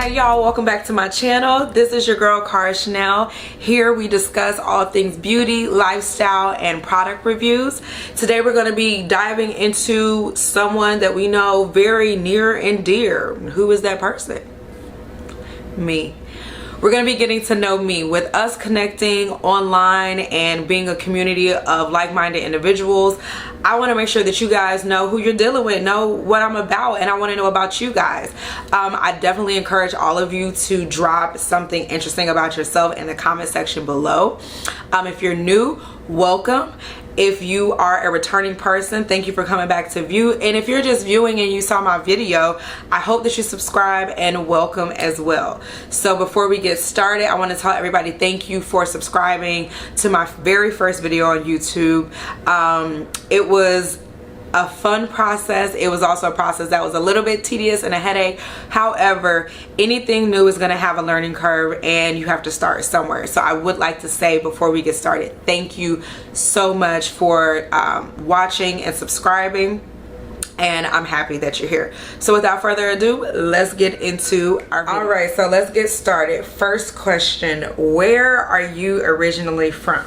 Hey y'all, welcome back to my channel. This is your girl Cara Chanel. Here we discuss all things beauty, lifestyle, and product reviews. Today we're going to be diving into someone that we know very near and dear. Who is that person? Me. We're going to be getting to know me. With us connecting online and being a community of like-minded individuals, I want to make sure that you guys know who you're dealing with, know what I'm about, and I want to know about you guys. I definitely encourage all of you to drop something interesting about yourself in the comment section below. If you're new, welcome. If you are a returning person, thank you for coming back to view. And if you're just viewing and you saw my video, I hope that you subscribe and welcome as well. So before we get started, I want to tell everybody thank you for subscribing to my very first video on YouTube. It was a fun process. It was also a process that was a little bit tedious and a headache. However, anything new is going to have a learning curve and you have to start somewhere. So I would like to say before we get started, thank you so much for watching and subscribing. And I'm happy that you're here. So without further ado, let's get into our video. All right, so let's get started. First question, where are you originally from?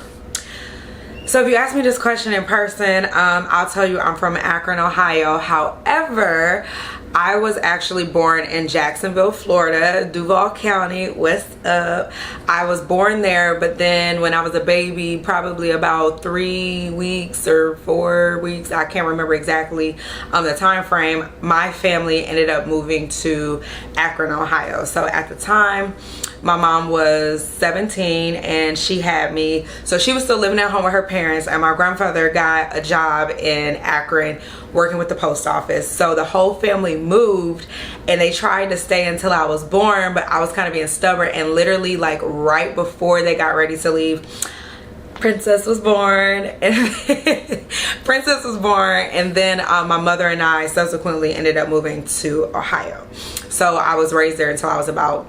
So if you ask me this question in person, I'll tell you I'm from Akron, Ohio. However, I was actually born in Jacksonville, Florida, Duval County. What's up? I was born there, but then when I was a baby, probably about 3 weeks or 4 weeks, I can't remember exactly the time frame, my family ended up moving to Akron, Ohio. So at the time, my mom was 17 and she had me. So she was still living at home with her parents, and my grandfather got a job in Akron working with the post office. So the whole family moved and they tried to stay until I was born, but I was kind of being stubborn, and literally like right before they got ready to leave, Princess was born. And Princess was born, and then my mother and I subsequently ended up moving to Ohio. So I was raised there until I was about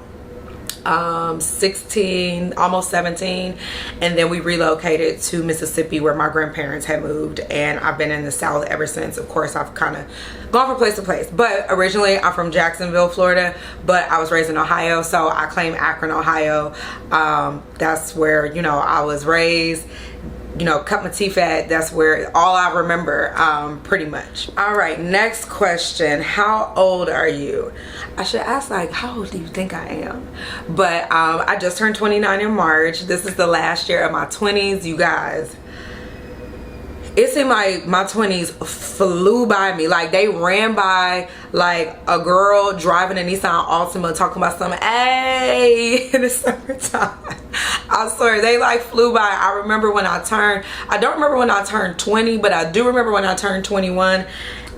16, almost 17, and then we relocated to Mississippi where my grandparents had moved, and I've been in the South ever since. Of course, I've kind of gone from place to place, but originally I'm from Jacksonville, Florida, but I was raised in Ohio, so I claim Akron, Ohio. That's where, you know, I was raised, you know, cut my teeth at. That's where all I remember, pretty much. All right, next question. How old are you? I should ask like, how old do you think I am? But I just turned 29 in March. This is the last year of my 20s, you guys. It seemed like my 20s flew by me. Like they ran by like a girl driving a Nissan Altima talking about something, hey, in the summertime. I swear, they like flew by. I remember when I don't remember when I turned 20, but I do remember when I turned 21.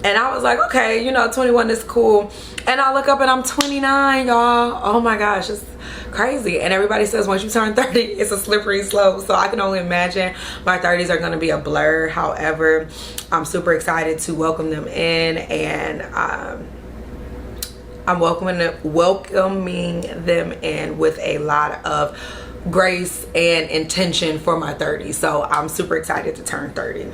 And I was like, okay, you know, 21 is cool. And I look up and I'm 29, y'all. Oh my gosh, it's crazy. And everybody says once you turn 30, it's a slippery slope. So I can only imagine my 30s are going to be a blur. However, I'm super excited to welcome them in, and I'm welcoming them in with a lot of grace and intention for my 30s. So I'm super excited to turn 30.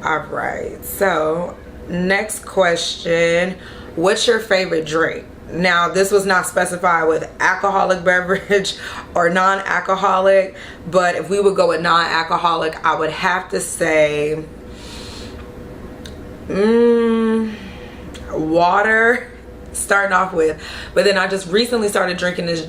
All right, so next question, what's your favorite drink? Now this was not specified with alcoholic beverage or non-alcoholic, but if we would go with non-alcoholic, I would have to say water, starting off with. But then I just recently started drinking this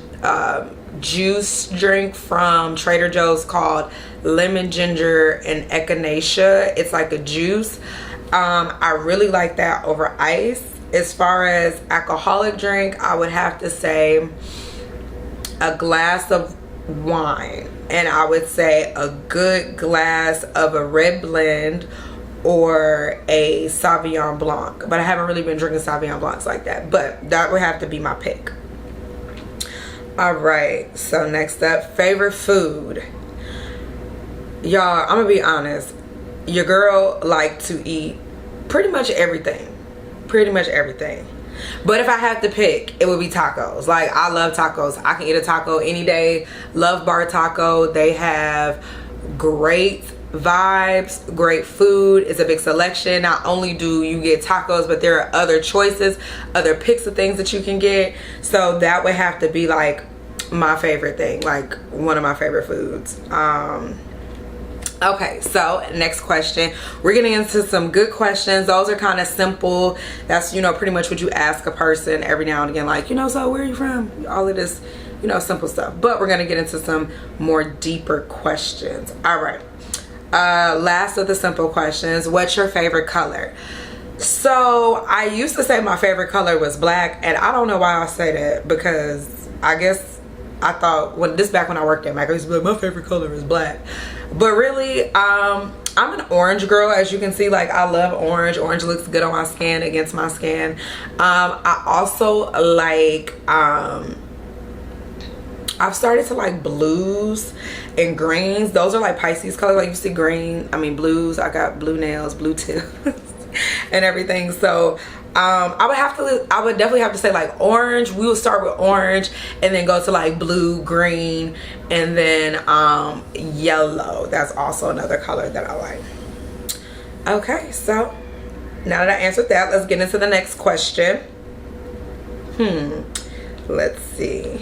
juice drink from Trader Joe's called lemon ginger and echinacea. It's like a juice. I really like that over ice. As far as alcoholic drink, I would have to say a glass of wine, and I would say a good glass of a red blend or a Sauvignon Blanc, but I haven't really been drinking Sauvignon Blancs like that, but that would have to be my pick. All right, so next up, favorite food. Y'all, I'm gonna be honest, your girl like to eat pretty much everything, but if I had to pick, it would be tacos. Like, I love tacos. I can eat a taco any day. Love Bar Taco. They have great vibes, great food. It's a big selection. Not only do you get tacos, but there are other choices, other picks of things that you can get. So that would have to be like my favorite thing, like one of my favorite foods. Okay, so next question. We're getting into some good questions. Those are kind of simple. That's, you know, pretty much what you ask a person every now and again, like, you know, so where are you from? All of this, you know, simple stuff. But we're gonna get into some more deeper questions. All right, last of the simple questions. What's your favorite color? So I used to say my favorite color was black, and I don't know why I say that, because I guess I thought, when this back when I worked at Mac, I used to be like, my favorite color is black. But really, I'm an orange girl. As you can see, like, I love orange. Orange looks good on my skin, against my skin. I also like, I've started to like blues and greens. Those are like Pisces colors. Like, you see green, I mean blues. I got blue nails, blue tips and everything. So I would definitely have to say like orange. We would start with orange and then go to like blue, green, and then yellow. That's also another color that I like. Okay, so now that I answered that, let's get into the next question. Let's see.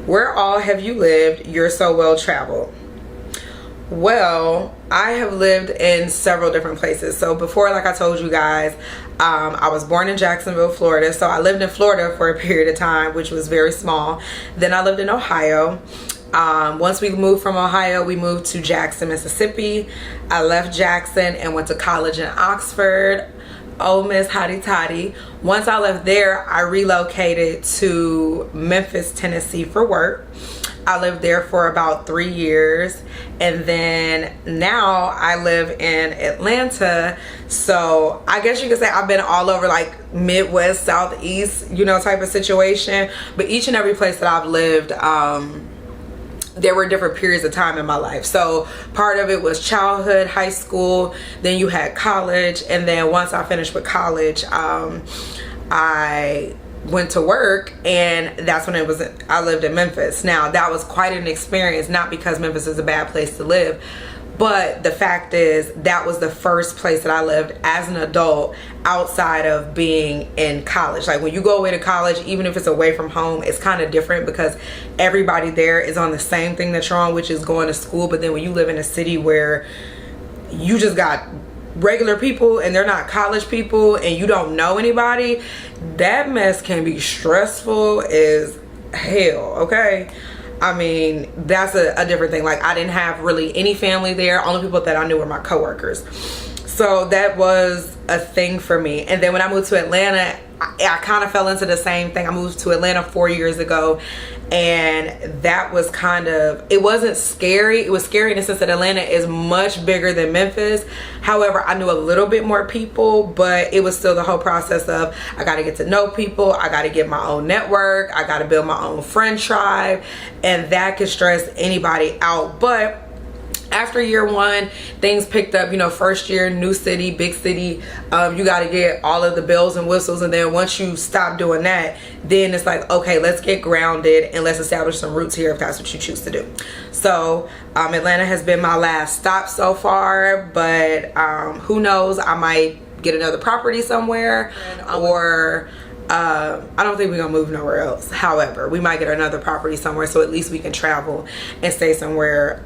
Where all have you lived? You're so well traveled. Well, I have lived in several different places. So before, like I told you guys, I was born in Jacksonville, Florida. So I lived in Florida for a period of time, which was very small. Then I lived in Ohio. Once we moved from Ohio, we moved to Jackson, Mississippi. I left Jackson and went to college in Oxford. Oh, Miss Hottie Toddy. Once I left there, I relocated to Memphis, Tennessee for work. I lived there for about 3 years, and then now I live in Atlanta. So I guess you could say I've been all over, like Midwest, Southeast, you know, type of situation. But each and every place that I've lived, there were different periods of time in my life. So part of it was childhood, high school, then you had college, and then once I finished with college, I went to work, and that's when I lived in Memphis. Now that was quite an experience, not because Memphis is a bad place to live, but the fact is that was the first place that I lived as an adult outside of being in college. Like, when you go away to college, even if it's away from home, it's kind of different because everybody there is on the same thing that you're on, which is going to school. But then when you live in a city where you just got regular people and they're not college people and you don't know anybody, that mess can be stressful as hell, okay? I mean, that's a different thing. Like, I didn't have really any family there. Only people that I knew were my coworkers. So that was a thing for me. And then when I moved to Atlanta, I kind of fell into the same thing. I moved to Atlanta 4 years ago, and that was kind of, it wasn't scary. It was scary in the sense that Atlanta is much bigger than Memphis. However, I knew a little bit more people, but it was still the whole process of, I got to get to know people. I got to get my own network. I got to build my own friend tribe, and that could stress anybody out. But after year one, things picked up. You know, first year, new city, big city, you got to get all of the bells and whistles. And then once you stop doing that, then it's like, okay, let's get grounded and let's establish some roots here if that's what you choose to do. So Atlanta has been my last stop so far, but who knows, I might get another property somewhere, or I don't think we're gonna move nowhere else. However, we might get another property somewhere, so at least we can travel and stay somewhere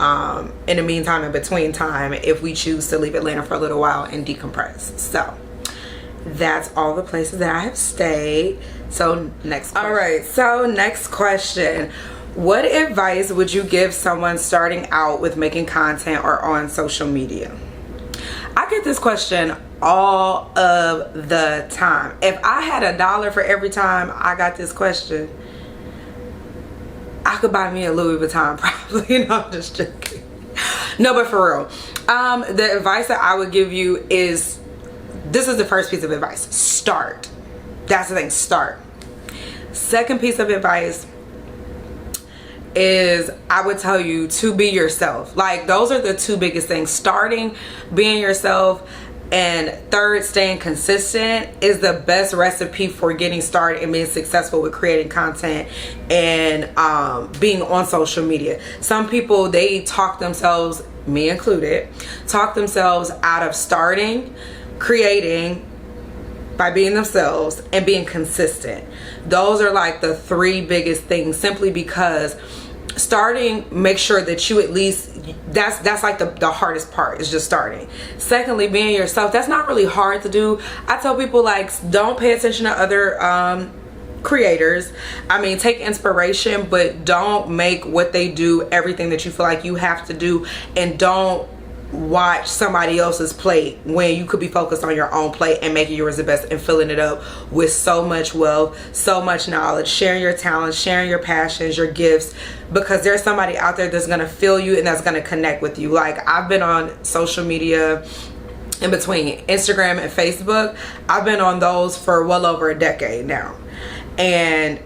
in the meantime, in between time, if we choose to leave Atlanta for a little while and decompress. So that's all the places that I have stayed. So next question. All right, so next question. What advice would you give someone starting out with making content or on social media? I get this question all of the time. If I had $1 for every time I got this question, I could buy me a Louis Vuitton probably. No, I'm just joking. No, but for real, the advice that I would give you is, this is the first piece of advice: start. That's the thing, start. Second piece of advice is, I would tell you to be yourself. Like, those are the two biggest things: starting, being yourself, And third, staying consistent is the best recipe for getting started and being successful with creating content and being on social media. Some people, they talk themselves, me included, talk themselves out of starting, creating by being themselves and being consistent. Those are like the three biggest things, simply because starting, make sure that you at least, that's like the hardest part, is just starting. Secondly, being yourself, that's not really hard to do. I tell people, like, don't pay attention to other creators. I mean, take inspiration, but don't make what they do everything that you feel like you have to do, and don't watch somebody else's plate when you could be focused on your own plate and making yours the best and filling it up with so much wealth, so much knowledge, sharing your talents, sharing your passions, your gifts, because there's somebody out there that's going to feel you and that's going to connect with you. Like, I've been on social media in between Instagram and Facebook. I've been on those for well over a decade now, and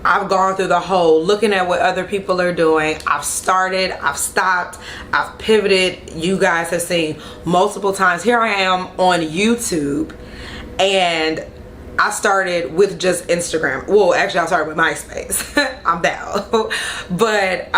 I've gone through the whole looking at what other people are doing. I've started, I've stopped, I've pivoted. You guys have seen multiple times. Here I am on YouTube, and I started with just Instagram. Well, actually, I started with MySpace. I'm bad. But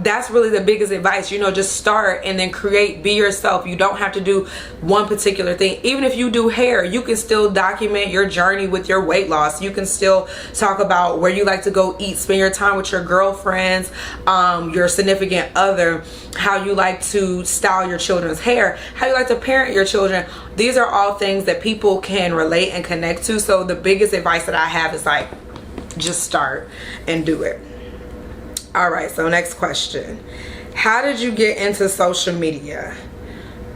that's really the biggest advice. You know, just start and then create, be yourself. You don't have to do one particular thing. Even if you do hair, you can still document your journey with your weight loss. You can still talk about where you like to go eat, spend your time with your girlfriends, your significant other, how you like to style your children's hair, how you like to parent your children. These are all things that people can relate and connect to. So the biggest advice that I have is, like, just start and do it. All right, so next question. How did you get into social media?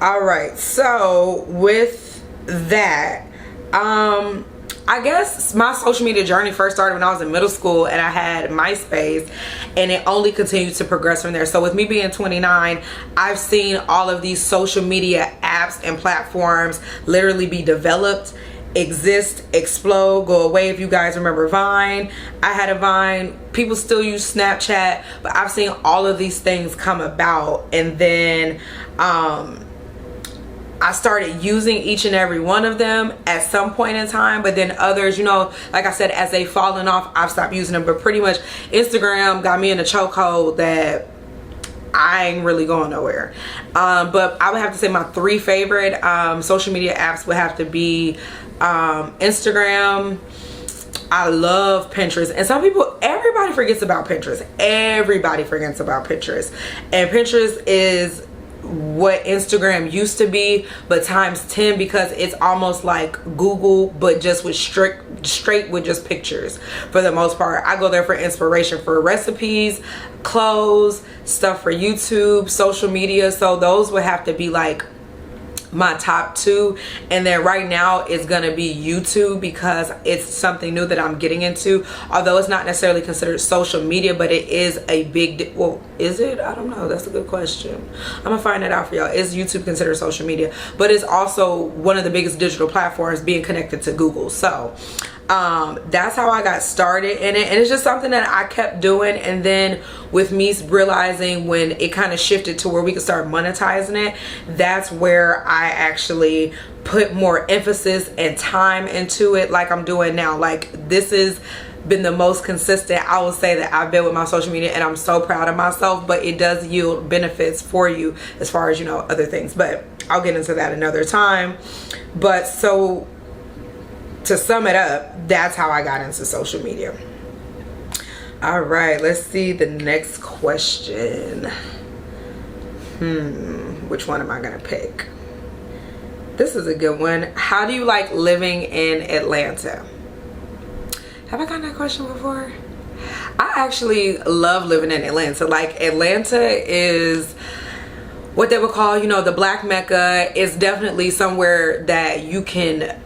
All right, so with that, I guess my social media journey first started when I was in middle school, and I had MySpace, and it only continued to progress from there. So with me being 29, I've seen all of these social media apps and platforms literally be developed, exist, explode, go away. If you guys remember Vine, I had a Vine. People still use Snapchat, but I've seen all of these things come about, and then I started using each and every one of them at some point in time, but then others, you know, like I said, as they've fallen off, I've stopped using them. But pretty much Instagram got me in a chokehold that I ain't really going nowhere. But I would have to say my three favorite social media apps would have to be Instagram. I love Pinterest. And some people, everybody forgets about Pinterest. Everybody forgets about Pinterest. And Pinterest is what Instagram used to be, but times 10, because it's almost like Google, but just with straight with just pictures for the most part. I go there for inspiration for recipes, clothes, stuff for YouTube, social media. So those would have to be like my top two. And then right now it's gonna be YouTube, because it's something new that I'm getting into, although it's not necessarily considered social media, but it is a big well, is it? I don't know. That's a good question. I'm gonna find that out for y'all. Is YouTube considered social media? But it's also one of the biggest digital platforms, being connected to Google. So that's how I got started in it, and it's just something that I kept doing. And then with me realizing when it kind of shifted to where we could start monetizing it, that's where I actually put more emphasis and time into it, like I'm doing now. Like, this has been the most consistent, I will say, that I've been with my social media, and I'm so proud of myself. But it does yield benefits for you as far as, you know, other things, but I'll get into that another time. But so to sum it up, that's how I got into social media. All right, let's see the next question. Which one am I gonna pick? This is a good one. How do you like living in Atlanta? Have I gotten that question before? I actually love living in Atlanta. Like, Atlanta is what they would call, you know, the Black Mecca. Is definitely somewhere that you can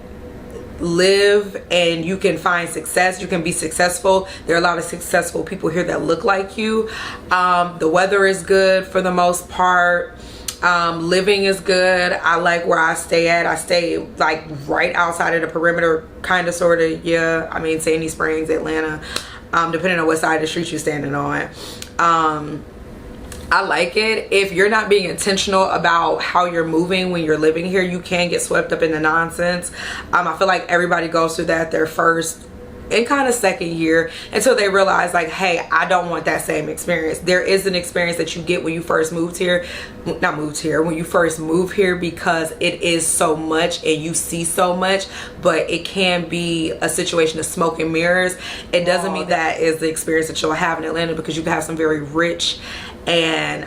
live and you can find success. You can be successful. There are a lot of successful people here that look like you. The weather is good for the most part. Living is good. I like where I stay at. I stay like right outside of the perimeter, kind of, sort of. Yeah, I mean, Sandy Springs, Atlanta, depending on what side of the street you're standing on. I like it. If you're not being intentional about how you're moving when you're living here, you can get swept up in the nonsense. I feel like everybody goes through that their first and kind of second year until they realize like, hey, I don't want that same experience. There is an experience that you get when you first moved here, when you first move here, because it is so much and you see so much, but it can be a situation of smoke and mirrors. It doesn't mean that is the experience that you'll have in Atlanta, because you can have some very rich and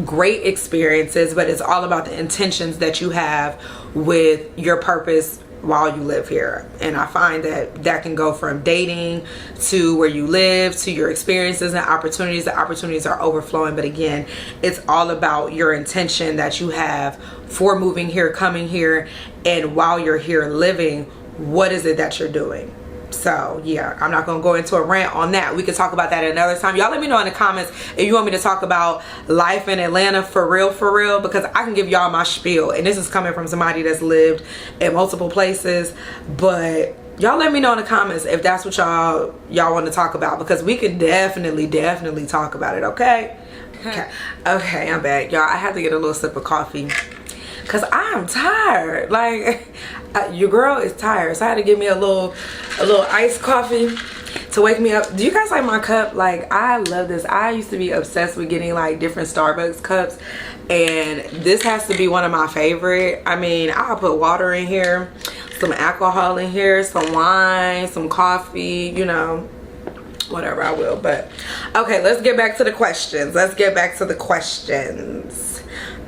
great experiences, but it's all about the intentions that you have with your purpose while you live here. And I find that that can go from dating to where you live to your experiences and opportunities. The opportunities are overflowing, but again, it's all about your intention that you have for moving here, coming here, and while you're here living, what is it that you're doing? So yeah, I'm not gonna go into a rant on that. We could talk about that another time. Y'all let me know in the comments if you want me to talk about life in Atlanta for real, because I can give y'all my spiel, and this is coming from somebody that's lived in multiple places. But y'all let me know in the comments if that's what y'all want to talk about, because we could definitely talk about it. Okay, I'm back, y'all. I had to get a little sip of coffee because I'm tired. Like, your girl is tired, so I had to give me a little iced coffee to wake me up. Do you guys like my cup? Like, I love this. I used to be obsessed with getting like different Starbucks cups, and this has to be one of my favorite. I mean, I'll put water in here, some alcohol in here, some wine, some coffee, you know, whatever, I will. But okay, let's get back to the questions.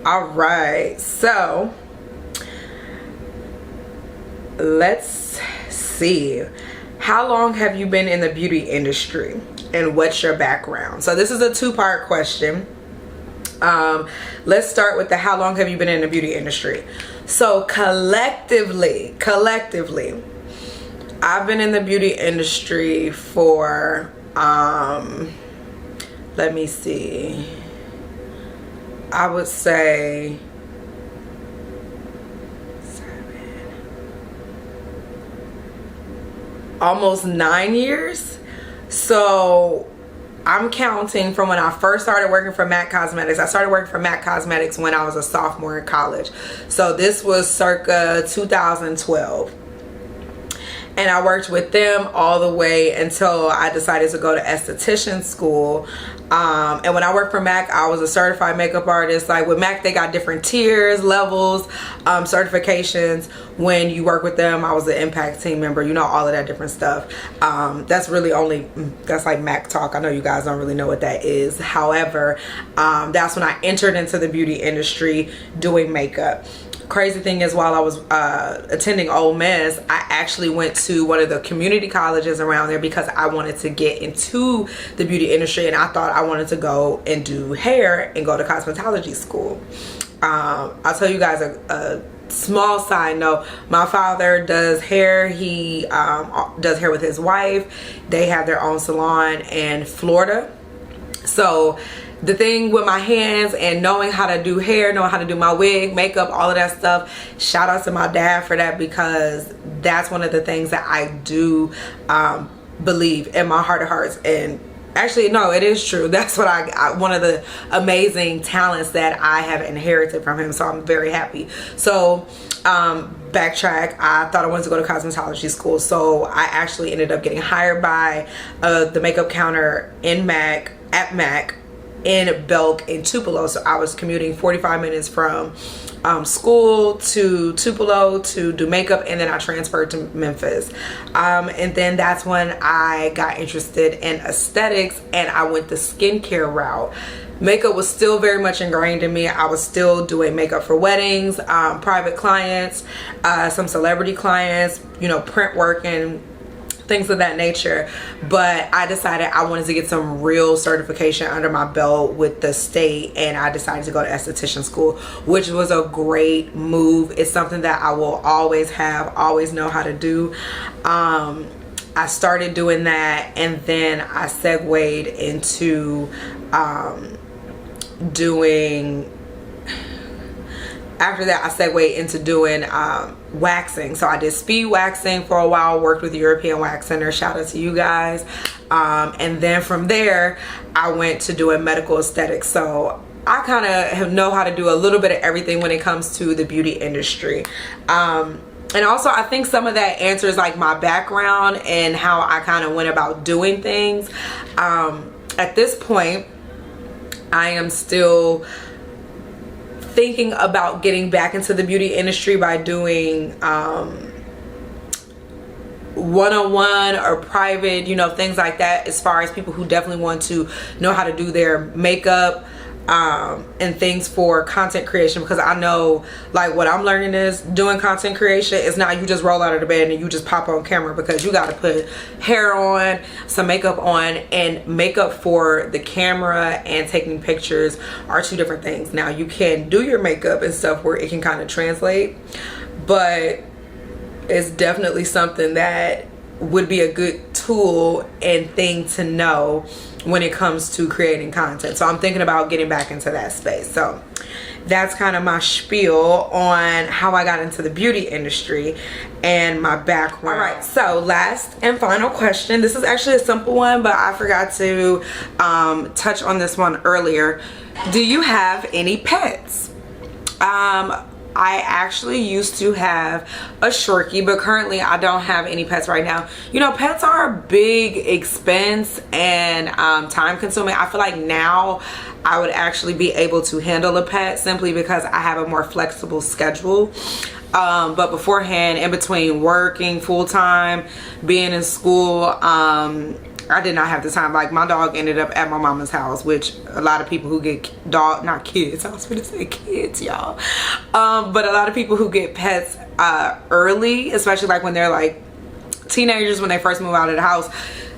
All right, so let's see. How long have you been in the beauty industry, and what's your background? So this is a two-part question. Let's start with the how long have you been in the beauty industry. So collectively, I've been in the beauty industry for let me see, I would say almost 9 years. So I'm counting from when I first started working for MAC Cosmetics. I started working for MAC Cosmetics when I was a sophomore in college. So this was circa 2012. And I worked with them all the way until I decided to go to esthetician school. And when I worked for MAC, I was a certified makeup artist. Like with MAC, they got different tiers, levels, certifications. When you work with them, I was an impact team member, you know, all of that different stuff. That's like MAC talk. I know you guys don't really know what that is. However, that's when I entered into the beauty industry doing makeup. Crazy thing is, while I was attending Ole Miss, I actually went to one of the community colleges around there because I wanted to get into the beauty industry, and I thought I wanted to go and do hair and go to cosmetology school. I'll tell you guys a small side note. My father does hair. He does hair with his wife. They have their own salon in Florida. So the thing with my hands and knowing how to do hair, knowing how to do my wig, makeup, all of that stuff, shout out to my dad for that, because that's one of the things that I do believe in my heart of hearts. And actually, no, it is true. That's what I one of the amazing talents that I have inherited from him. So I'm very happy. So backtrack, I thought I wanted to go to cosmetology school. So I actually ended up getting hired by the makeup counter at MAC in Belk in Tupelo. So I was commuting 45 minutes from school to Tupelo to do makeup, and then I transferred to Memphis. And then that's when I got interested in aesthetics, and I went the skincare route. Makeup was still very much ingrained in me. I was still doing makeup for weddings, private clients, some celebrity clients, you know, print work and things of that nature. But I decided I wanted to get some real certification under my belt with the state, and I decided to go to esthetician school, which was a great move. It's something that I will always know how to do. I started doing that, and then I segued into doing after that I segued into doing waxing. So I did speed waxing for a while, worked with European Wax Center, shout out to you guys. And then from there I went to doing medical aesthetics. So I kind of know how to do a little bit of everything when it comes to the beauty industry. And also I think some of that answers like my background and how I kind of went about doing things. At this point I am still thinking about getting back into the beauty industry by doing one-on-one or private, you know, things like that, as far as people who definitely want to know how to do their makeup and things for content creation. Because I know like what I'm learning is doing content creation is not you just roll out of the bed and you just pop on camera, because you got to put hair on, some makeup on, and makeup for the camera and taking pictures are two different things. Now you can do your makeup and stuff where it can kind of translate, but it's definitely something that would be a good tool and thing to know when it comes to creating content. So I'm thinking about getting back into that space. So that's kind of my spiel on how I got into the beauty industry and my background. All right, so last and final question. This is actually a simple one, but I forgot to touch on this one earlier. Do you have any pets? I actually used to have a Shorkie, but currently I don't have any pets right now. You know, pets are a big expense and time consuming. I feel like now I would actually be able to handle a pet simply because I have a more flexible schedule. But beforehand, in between working full-time, being in school, I did not have the time. Like my dog ended up at my mama's house, which a lot of people who get not kids, I was gonna say kids, y'all, but a lot of people who get pets early, especially like when they're like teenagers, when they first move out of the house,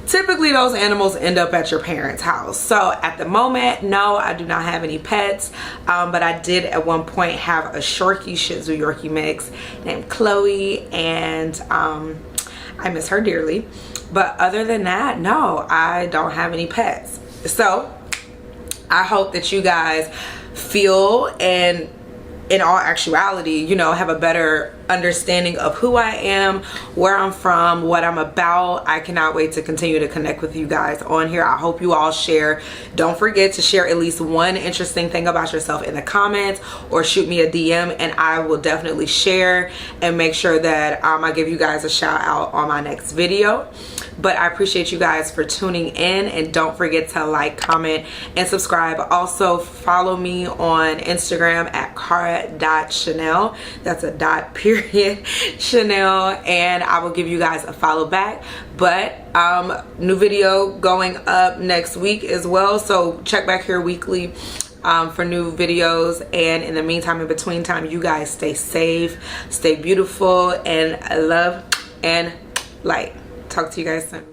typically those animals end up at your parents' house. So at the moment, no, I do not have any pets, but I did at one point have a Shorkie Shih Tzu Yorkie mix named Chloe, and I miss her dearly. But other than that, no, I don't have any pets. So I hope that you guys feel, and in all actuality, you know, have a better understanding of who I am, where I'm from, what I'm about. I cannot wait to continue to connect with you guys on here. I hope you all share. Don't forget to share at least one interesting thing about yourself in the comments, or shoot me a DM and I will definitely share and make sure that I give you guys a shout out on my next video. But I appreciate you guys for tuning in, and don't forget to like, comment, and subscribe. Also follow me on Instagram at cara.chanel. That's a dot period Chanel, and I will give you guys a follow back. But new video going up next week as well, so check back here weekly for new videos. And in the meantime, in between time, you guys stay safe, stay beautiful, and love and light. Talk to you guys soon.